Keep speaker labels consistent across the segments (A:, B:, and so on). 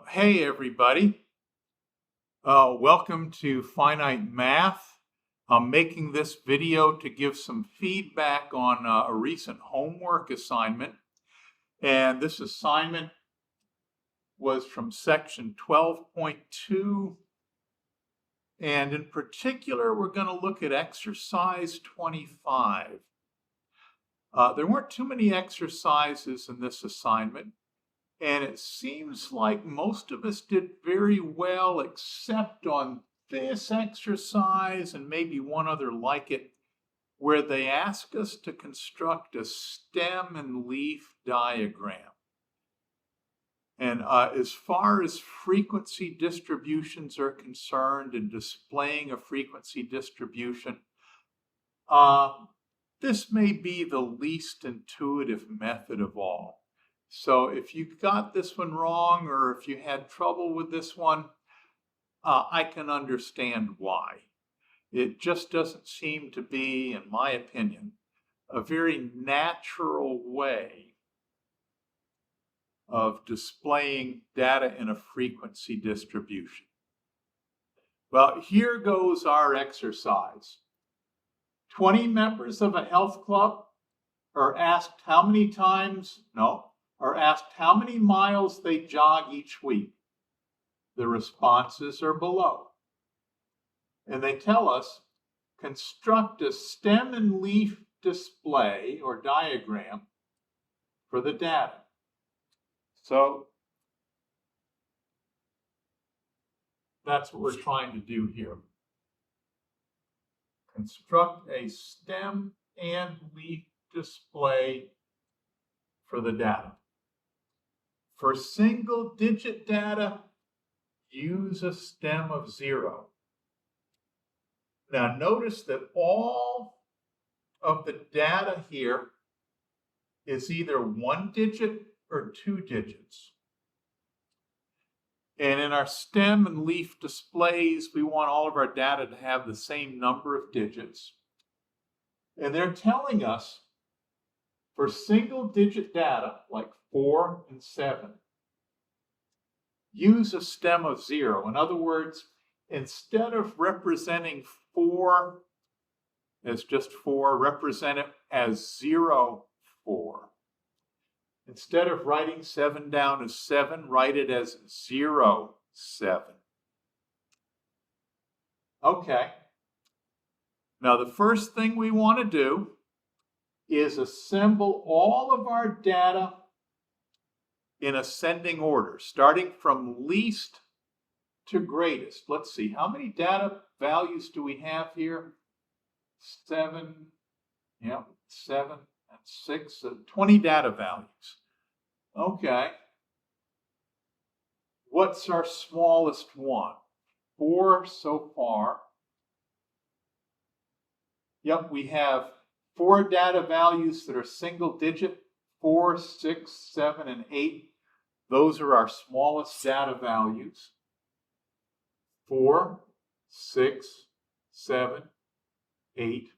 A: Hey everybody, welcome to Finite Math. I'm making this video to give some feedback on a recent homework assignment. And this assignment was from section 12.2. And in particular, we're going to look at exercise 25. There weren't too many exercises in this assignment. And it seems like most of us did very well, except on this exercise and maybe one other like it, where they ask us to construct a stem and leaf diagram. And as far as frequency distributions are concerned and displaying a frequency distribution, this may be the least intuitive method of all. So if you got this one wrong or if you had trouble with this one, I can understand why. It just doesn't seem to be, in my opinion, a very natural way of displaying data in a frequency distribution. Well, here goes our exercise. 20 members of a health club are asked how many miles they jog each week. The responses are below. And they tell us, construct a stem and leaf display or diagram for the data. So that's what we're trying to do here. Construct a stem and leaf display for the data. For single digit data, use a stem of 0. Now notice that all of the data here is either 1 digit or 2 digits. And in our stem and leaf displays, we want all of our data to have the same number of digits. And they're telling us for single digit data, like 4 and 7, use a stem of 0. In other words, instead of representing 4 as just 4, represent it as 0, 4. Instead of writing 7 down as 7, write it as 0, 7. Okay. Now the first thing we want to do is assemble all of our data in ascending order, starting from least to greatest. Let's see, how many data values do we have here? 7, 7 and 6, 20 data values. Okay. What's our smallest one? 4 so far. Yep, we have 4 data values that are single digit, 4, 6, 7, and 8. Those are our smallest data values. 4, 6, 7, 8.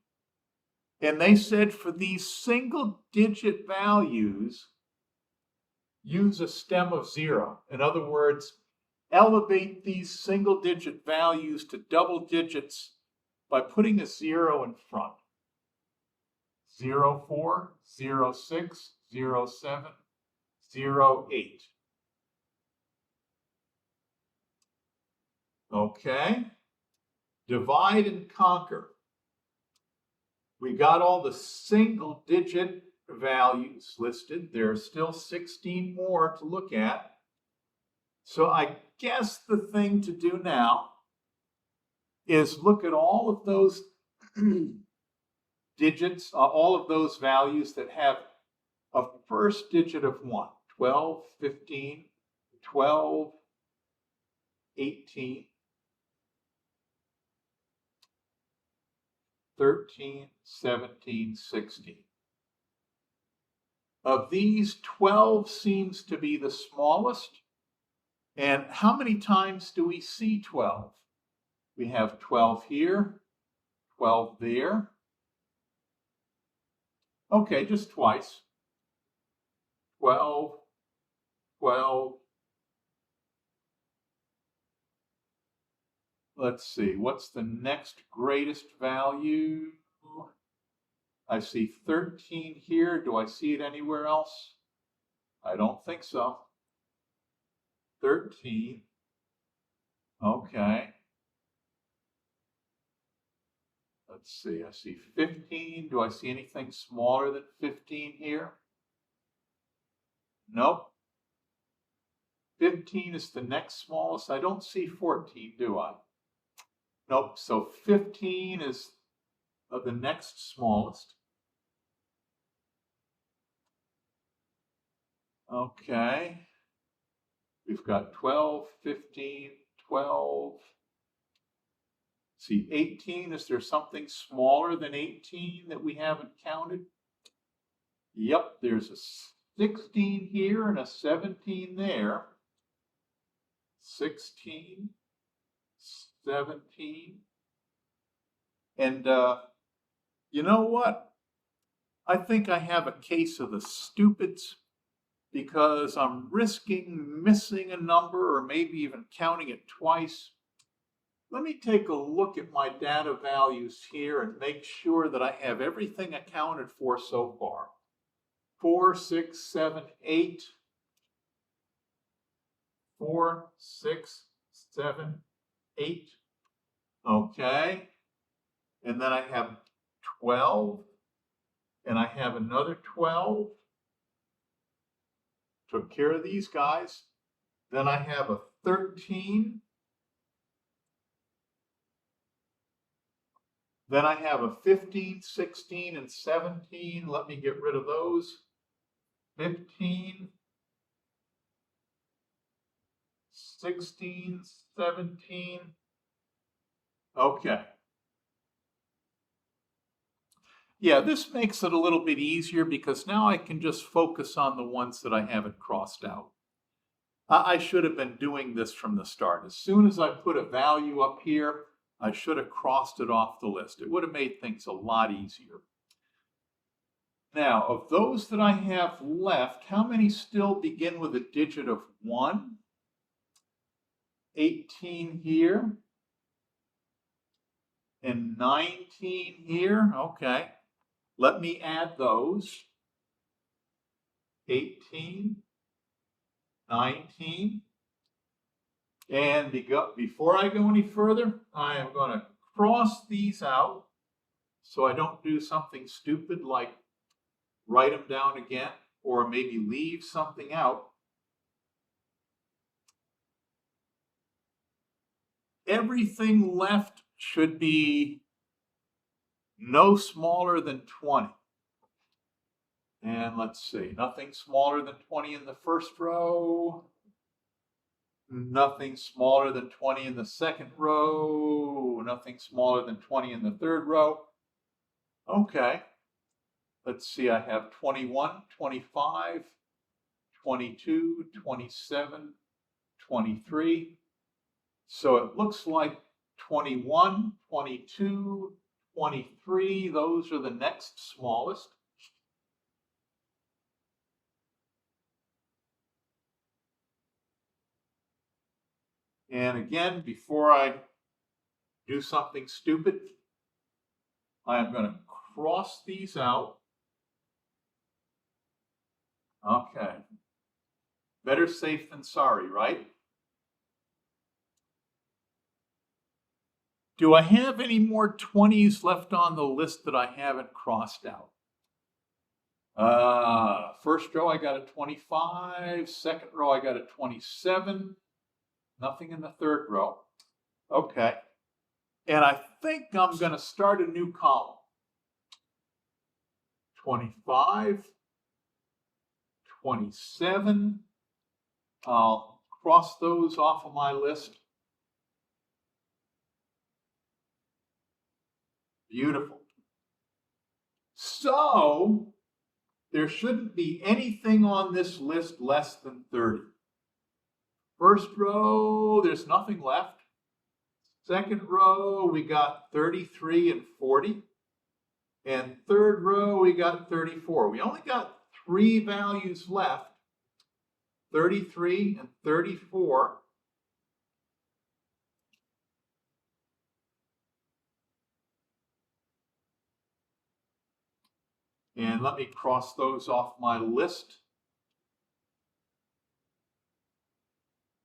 A: And they said for these single digit values, use a stem of 0. In other words, elevate these single digit values to double digits by putting a 0 in front. 0, 4, 0, 6, 0, 7, 0, 8. Okay. Divide and conquer. We got all the single digit values listed. There are still 16 more to look at. So I guess the thing to do now is look at all of those digits, all of those values that have a first digit of 1. 12, 15, 12, 18, 13, 17, 16. Of these, 12 seems to be the smallest. And how many times do we see 12? We have 12 here, 12 there. Okay, just twice. 12, 12, Let's see, what's the next greatest value? I see 13 here. Do I see it anywhere else? I don't think so. 13. Okay. Let's see, I see 15. Do I see anything smaller than 15 here? Nope. 15 is the next smallest. I don't see 14, do I? Nope. So 15 is the next smallest. Okay. We've got 12, 15, 12. See, 18, is there something smaller than 18 that we haven't counted? Yep, there's a 16 here and a 17 there. 16, 17. And you know what? I think I have a case of the stupids because I'm risking missing a number or maybe even counting it twice. Let me take a look at my data values here and make sure that I have everything accounted for so far. 4, 6, 7, 8. 4, 6, 7, 8. Okay. And then I have 12. And I have another 12. Took care of these guys. Then I have a 13. Then I have a 15, 16, and 17. Let me get rid of those. 15, 16, 17. Okay. Yeah, this makes it a little bit easier because now I can just focus on the ones that I haven't crossed out. I should have been doing this from the start. As soon as I put a value up here, I should have crossed it off the list. It would have made things a lot easier. Now, of those that I have left, how many still begin with a digit of 1? 18 here. And 19 here. Okay. Let me add those. 18, 19. And before I go any further, I am going to cross these out so I don't do something stupid like write them down again or maybe leave something out. Everything left should be no smaller than 20. And let's see, nothing smaller than 20 in the first row. Nothing smaller than 20 in the second row. Nothing smaller than 20 in the third row. Okay. Let's see, I have 21, 25, 22, 27, 23. So it looks like 21, 22, 23, those are the next smallest. And again, before I do something stupid, I am going to cross these out. Okay. Better safe than sorry, right? Do I have any more 20s left on the list that I haven't crossed out? First row, I got a 25. Second row, I got a 27. Nothing in the third row. Okay. And I think I'm going to start a new column. 25, 27. I'll cross those off of my list. Beautiful. So there shouldn't be anything on this list less than 30. First row, there's nothing left. Second row, we got 33 and 40. And third row, we got 34. We only got 3 values left, 33 and 34. And let me cross those off my list.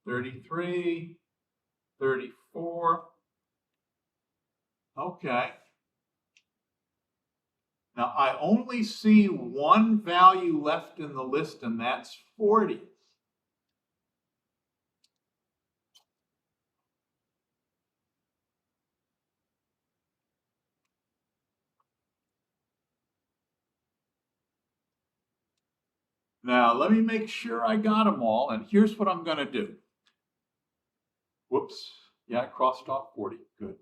A: 33, 34. Okay. Now I only see one value left in the list, and that's 40. Now let me make sure I got them all, and here's what I'm going to do. Whoops. Yeah, I crossed off 40. Good.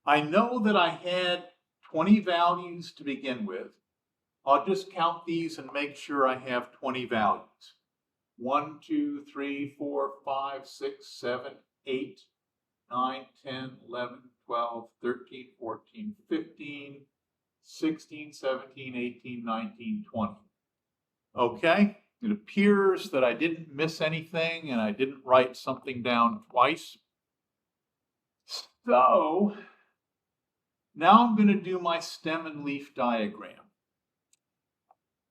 A: I know that I had 20 values to begin with. I'll just count these and make sure I have 20 values. 1, 2, 3, 4, 5, 6, 7, 8, 9, 10, 11, 12, 13, 14, 15, 16, 17, 18, 19, 20. Okay, it appears that I didn't miss anything and I didn't write something down twice. So now I'm going to do my stem and leaf diagram.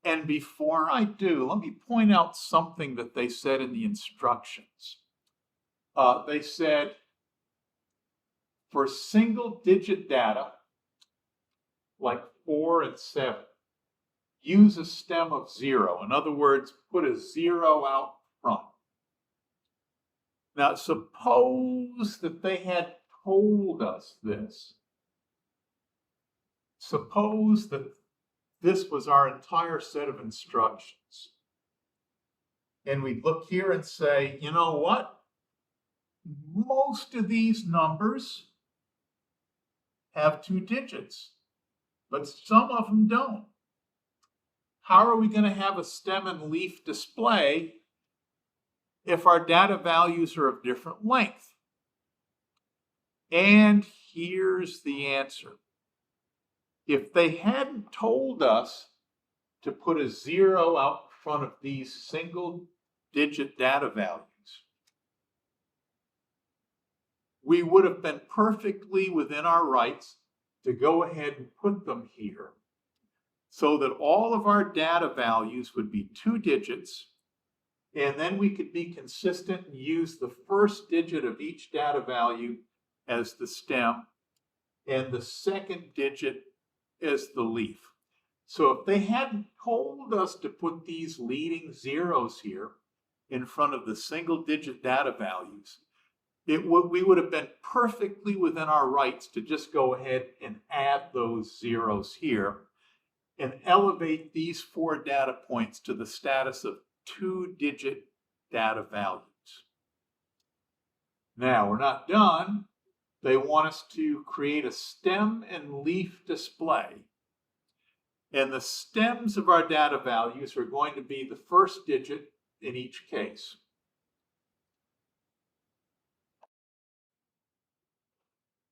A: And before I do, let me point out something that they said in the instructions. They said for single digit data, like 4 and 7, use a stem of 0. In other words, put a 0 out front. Now, suppose that they had told us this. Suppose that this was our entire set of instructions. And we look here and say, you know what? Most of these numbers have 2 digits, but some of them don't. How are we going to have a stem and leaf display if our data values are of different length? And here's the answer. If they hadn't told us to put a 0 out in front of these single digit data values, we would have been perfectly within our rights to go ahead and put them here so that all of our data values would be 2 digits, and then we could be consistent and use the first digit of each data value as the stem and the second digit as the leaf. So if they hadn't told us to put these leading zeros here in front of the single digit data values, we would have been perfectly within our rights to just go ahead and add those zeros here and elevate these 4 data points to the status of 2-digit data values. Now, we're not done. They want us to create a stem and leaf display. And the stems of our data values are going to be the first digit in each case.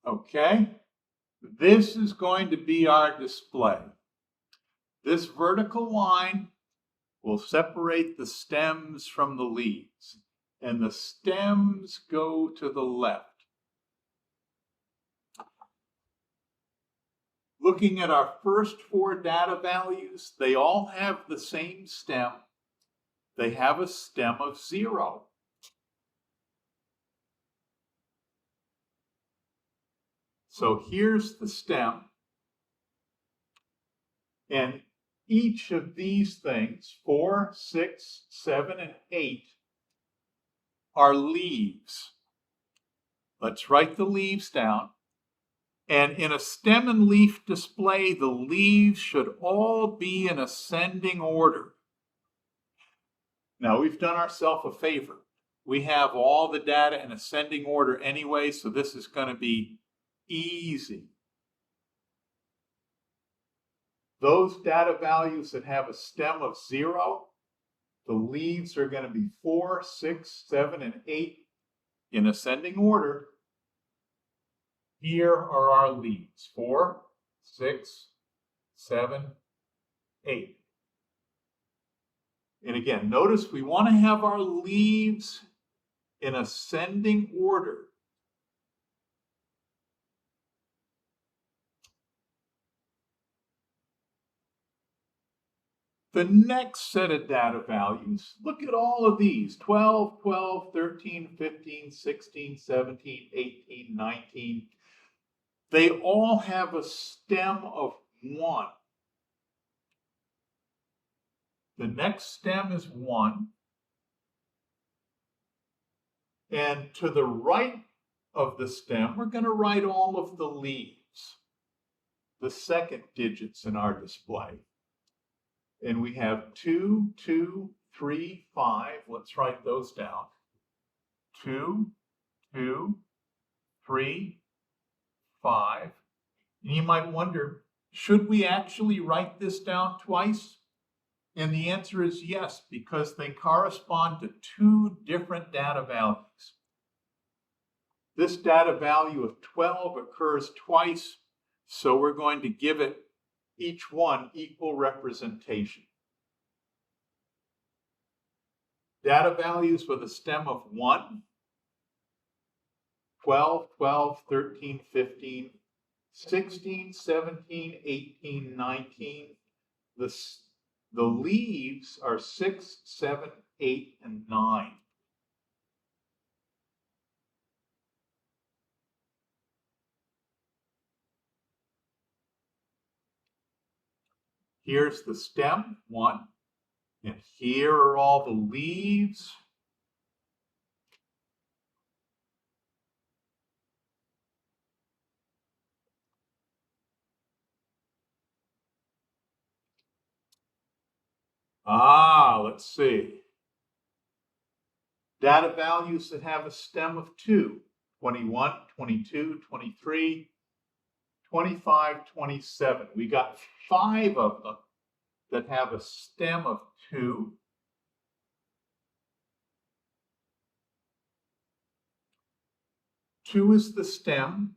A: Okay, this is going to be our display. This vertical line will separate the stems from the leaves, and the stems go to the left. Looking at our first 4 data values, they all have the same stem. They have a stem of 0. So here's the stem. And each of these things, 4, 6, 7, and 8, are leaves. Let's write the leaves down. And in a stem and leaf display, the leaves should all be in ascending order. Now, we've done ourselves a favor. We have all the data in ascending order anyway, so this is going to be easy. Those data values that have a stem of 0, the leaves are going to be 4, 6, 7, and 8 in ascending order. Here are our leaves, 4, 6, 7, 8. And again, notice we want to have our leaves in ascending order. The next set of data values, look at all of these, 12, 12, 13, 15, 16, 17, 18, 19. They all have a stem of 1. The next stem is 1. And to the right of the stem, we're going to write all of the leaves, the second digits in our display. And we have 2, 2, 3, 5. Let's write those down. 2, 2, 3, 5. And you might wonder, should we actually write this down twice? And the answer is yes, because they correspond to 2 different data values. This data value of 12 occurs twice, so we're going to give it each one equal representation. Data values with a stem of 1, 12, 12, 13, 15, 16, 17, 18, 19. The leaves are 6, 7, 8, and 9. Here's the stem, 1, and here are all the leaves. Let's see. Data values that have a stem of 2, 21, 22, 23, 25, 27. We got 5 of them that have a stem of 2. Two is the stem.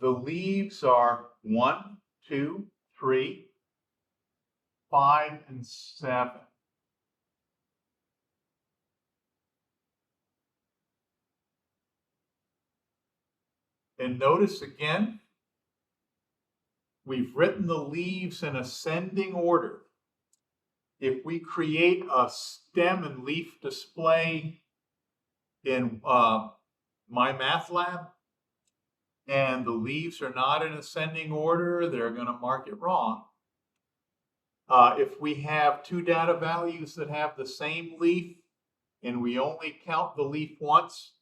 A: The leaves are 1, 2, 3, 5, and 7. And notice again, we've written the leaves in ascending order. If we create a stem and leaf display in MyMathLab, and the leaves are not in ascending order, they're going to mark it wrong. If we have 2 data values that have the same leaf, and we only count the leaf once,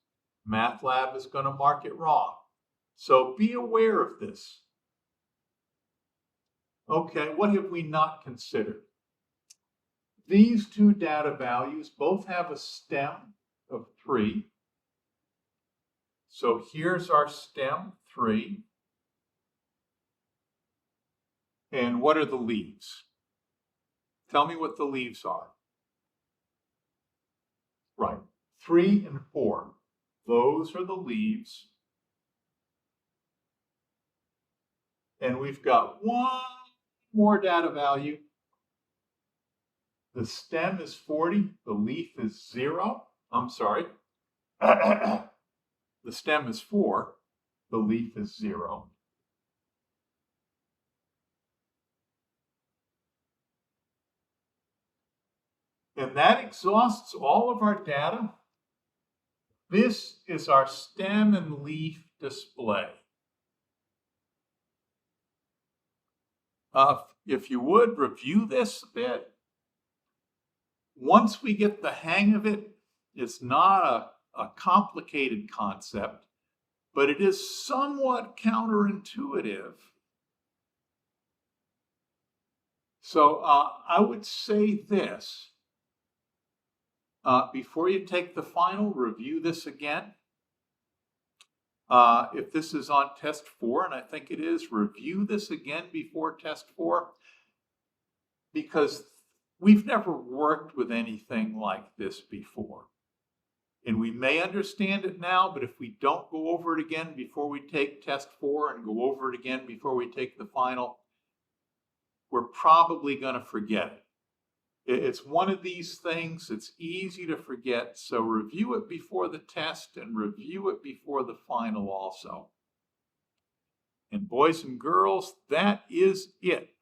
A: MathLab is going to mark it wrong. So be aware of this. Okay, what have we not considered? These 2 data values both have a stem of 3. So here's our stem, 3. And what are the leaves? Tell me what the leaves are. Right, 3 and 4. Those are the leaves. And we've got 1 more data value. The stem is 40, the leaf is 0. I'm sorry. The stem is 4, the leaf is 0. And that exhausts all of our data. This is our stem and leaf display. If you would, review this a bit. Once we get the hang of it, it's not a complicated concept, but it is somewhat counterintuitive. So I would say this. Before you take the final, review this again. If this is on test 4, and I think it is, review this again before test 4, because we've never worked with anything like this before. And we may understand it now, but if we don't go over it again before we take test 4 and go over it again before we take the final, we're probably going to forget it. It's one of these things that's easy to forget, so review it before the test and review it before the final also. And boys and girls, that is it.